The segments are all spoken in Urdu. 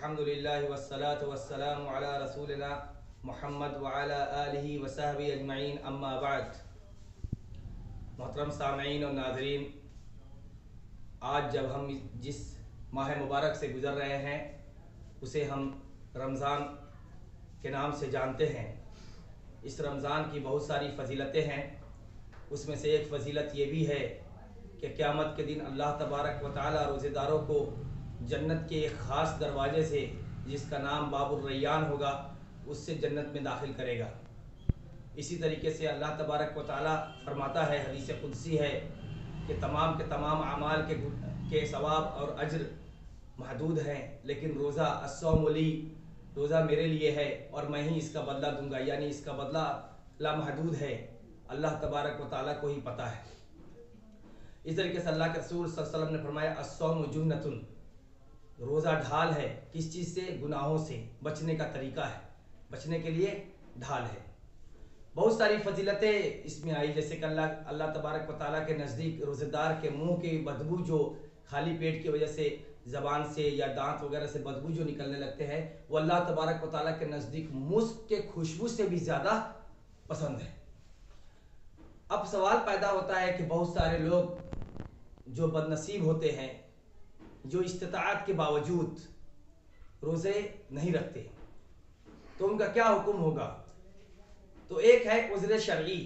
الحمدللہ والصلاة والسلام علی رسولنا محمد وعلی آلہ وصحبہ اجمعین، اما بعد۔ محترم سامعین اور ناظرین، آج جب ہم جس ماہ مبارک سے گزر رہے ہیں اسے ہم رمضان کے نام سے جانتے ہیں۔ اس رمضان کی بہت ساری فضیلتیں ہیں، اس میں سے ایک فضیلت یہ بھی ہے کہ قیامت کے دن اللہ تبارک و تعالی روزے داروں کو جنت کے ایک خاص دروازے سے، جس کا نام باب الریان ہوگا، اس سے جنت میں داخل کرے گا۔ اسی طریقے سے اللہ تبارک و تعالی فرماتا ہے، حدیث قدسی ہے کہ تمام کے تمام اعمال کے ثواب اور اجر محدود ہیں، لیکن روزہ الصوم لی، روزہ میرے لیے ہے اور میں ہی اس کا بدلہ دوں گا، یعنی اس کا بدلہ لامحدود ہے، اللہ تبارک و تعالی کو ہی پتہ ہے۔ اس طریقے سے اللہ کے رسول صلی اللہ علیہ وسلم نے فرمایا الصوم جنۃ، روزہ ڈھال ہے، کس چیز سے؟ گناہوں سے بچنے کا طریقہ ہے، بچنے کے لیے ڈھال ہے۔ بہت ساری فضیلتیں اس میں آئی، جیسے کہ اللہ تبارک و تعالیٰ کے نزدیک روزے دار کے منہ کی بدبو جو خالی پیٹ کی وجہ سے زبان سے یا دانت وغیرہ سے بدبو جو نکلنے لگتے ہیں، وہ اللہ تبارک و تعالیٰ کے نزدیک مسک کے خوشبو سے بھی زیادہ پسند ہے۔ اب سوال پیدا ہوتا ہے کہ بہت سارے لوگ جو بد نصیب ہوتے ہیں، جو استطاعت کے باوجود روزے نہیں رکھتے، تو ان کا کیا حکم ہوگا؟ تو ایک ہے عذر شرعی،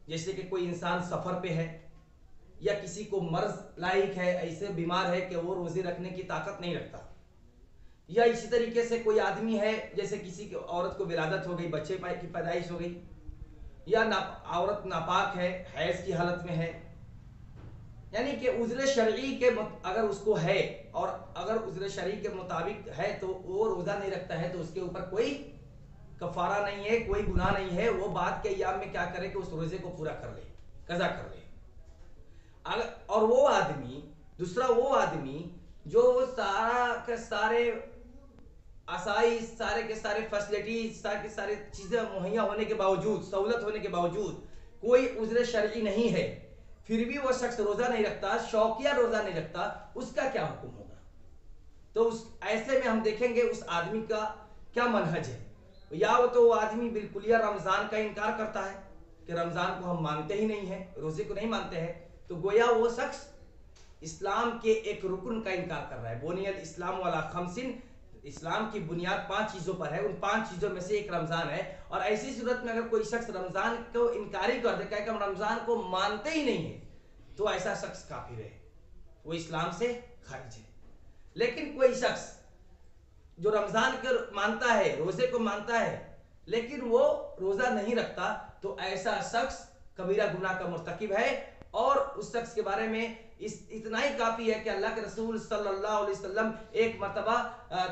جیسے کہ کوئی انسان سفر پہ ہے یا کسی کو مرض لاحق ہے، ایسے بیمار ہے کہ وہ روزے رکھنے کی طاقت نہیں رکھتا، یا اسی طریقے سے کوئی آدمی ہے، جیسے کسی عورت کو ولادت ہو گئی، بچے کی پیدائش ہو گئی، یا عورت ناپاک ہے، حیض کی حالت میں ہے، یعنی کہ عذر شرعی کے اگر اس کو ہے، اور اگر عذر شرعی کے مطابق ہے تو وہ روزہ نہیں رکھتا ہے، تو اس کے اوپر کوئی کفارہ نہیں ہے، کوئی گناہ نہیں ہے۔ وہ بعد کے ایام میں کیا کرے کہ اس روزے کو پورا کر لے، قضا کر لے۔ اور وہ آدمی، دوسرا وہ آدمی جو سارا کے سارے آسائش، سارے کے سارے فیسلٹیز، سارے کے سارے چیزیں مہیا ہونے کے باوجود، سہولت ہونے کے باوجود کوئی عذر شرعی نہیں ہے، پھر بھی وہ شخص روزہ نہیں رکھتا، شوقیہ روزہ نہیں رکھتا، اس کا کیا حکم ہوگا؟ تو ایسے میں ہم دیکھیں گے اس آدمی کا کیا منہج ہے۔ یا وہ تو وہ آدمی بالکل یا رمضان کا انکار کرتا ہے کہ رمضان کو ہم مانتے ہی نہیں ہیں، روزے کو نہیں مانتے ہیں، تو گویا وہ شخص اسلام کے ایک رکن کا انکار کر رہا ہے۔ بنی الاسلام علی خمس، اسلام کی بنیاد 5 چیزوں پر ہے، ان 5 چیزوں میں سے ایک رمضان ہے، اور ایسی صورت میں اگر کوئی شخص رمضان کو انکاری کر دے کہ ہم رمضان کو مانتے ہی نہیں ہیں، تو ایسا شخص کافر ہے، وہ اسلام سے خارج ہے۔ لیکن کوئی شخص جو رمضان کو مانتا ہے، روزے کو مانتا ہے، لیکن وہ روزہ نہیں رکھتا، تو ایسا شخص کبیرہ گناہ کا مرتکب ہے، اور اس شخص کے بارے میں اتنا ہی کافی ہے کہ اللہ کے رسول صلی اللہ علیہ وسلم ایک مرتبہ،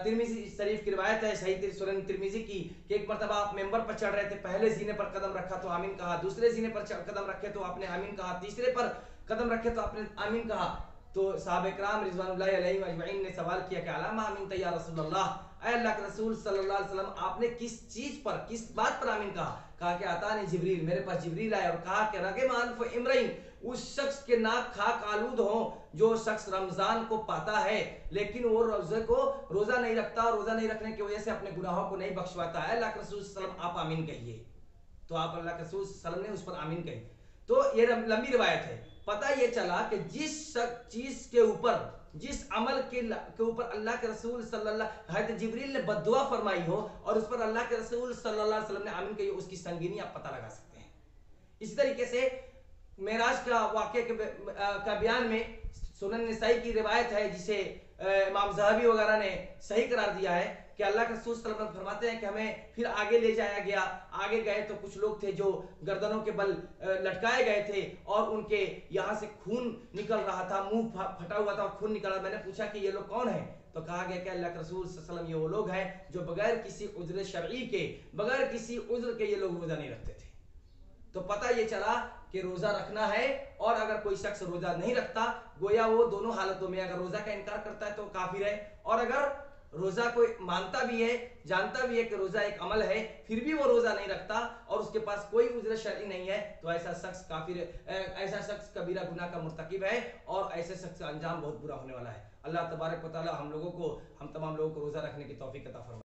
ترمذی شریف کی روایت ہے، صحیح سنن ترمذی کی، کہ ایک مرتبہ آپ ممبر پر چڑھ رہے تھے، پہلے زینے پر قدم رکھا تو آمین کہا، دوسرے زینے پر قدم رکھے تو آپ نے آمین کہا، تیسرے پر قدم رکھے تو آپ نے آمین کہا۔ تو صحابہ کرام رضوان اللہ علیہم اجمعین نے سوال کیا کہ علامہ آمین یا رسول اللہ، اے اللہ کے رسول صلی اللہ علیہ وسلم، آپ نے کس چیز پر، کس بات پر آمین کہا؟ کہا کہ اتانی جبریل، میرے پاس جبریل آئے اور کہا کہ رغم انف امرئ، اس شخص کے ناک خاک آلود ہوں جو شخص رمضان کو پاتا ہے لیکن وہ روزہ نہیں رکھتا، روزہ نہیں رکھنے کی وجہ سے اپنے گناہوں کو نہیں بخشواتا ہے، اللہ کے رسول صلی اللہ علیہ وسلم آپ آمین کہیے۔ تو آپ اللہ کے رسول صلی اللہ علیہ وسلم نے اس پر آمین کہی۔ تو یہ لمبی روایت ہے۔ پتہ یہ چلا کہ جس چیز کے اوپر، جس عمل کے اوپر اللہ کے رسول صلی اللہ، حضرت جبریل نے بد دعا فرمائی ہو اور اس پر اللہ کے رسول صلی اللہ علیہ وسلم نے آمین کہی، اس کی سنگینی آپ پتہ لگا سکتے ہیں۔ اسی طریقے سے معراج کا واقعہ کا بیان میں سنن نسائی کی روایت ہے، جسے امام ذہبی وغیرہ نے صحیح قرار دیا ہے، کہ اللہ کے رسول صلی اللہ علیہ وسلم فرماتے ہیں کہ ہمیں پھر آگے لے جایا گیا، آگے گئے تو کچھ لوگ تھے جو گردنوں کے بل لٹکائے گئے تھے اور ان کے یہاں سے خون نکل رہا تھا، منہ پھٹا ہوا تھا اور خون نکل رہا۔ میں نے پوچھا کہ یہ لوگ کون ہیں؟ تو کہا گیا کہ اللہ کے رسول صلی اللہ علیہ وسلم یہ وہ لوگ ہیں جو بغیر کسی عذر شرعی کے، بغیر کسی عذر کے یہ لوگ روزہ نہیں رکھتے تھے۔ تو پتہ یہ چلا کہ روزہ رکھنا ہے، اور اگر کوئی شخص روزہ نہیں رکھتا، گویا وہ دونوں حالتوں میں، اگر روزہ کا انکار کرتا ہے تو کافر ہے، اور اگر روزہ کوئی مانتا بھی ہے، جانتا بھی ہے کہ روزہ ایک عمل ہے، پھر بھی وہ روزہ نہیں رکھتا اور اس کے پاس کوئی عذر شرعی نہیں ہے، تو ایسا شخص کافر ہے، ایسا شخص کبیرہ گناہ کا مرتکب ہے، اور ایسے شخص کا انجام بہت برا ہونے والا ہے۔ اللہ تبارک و تعالی ہم تمام لوگوں کو روزہ رکھنے کی توفیق عطا فرمائے.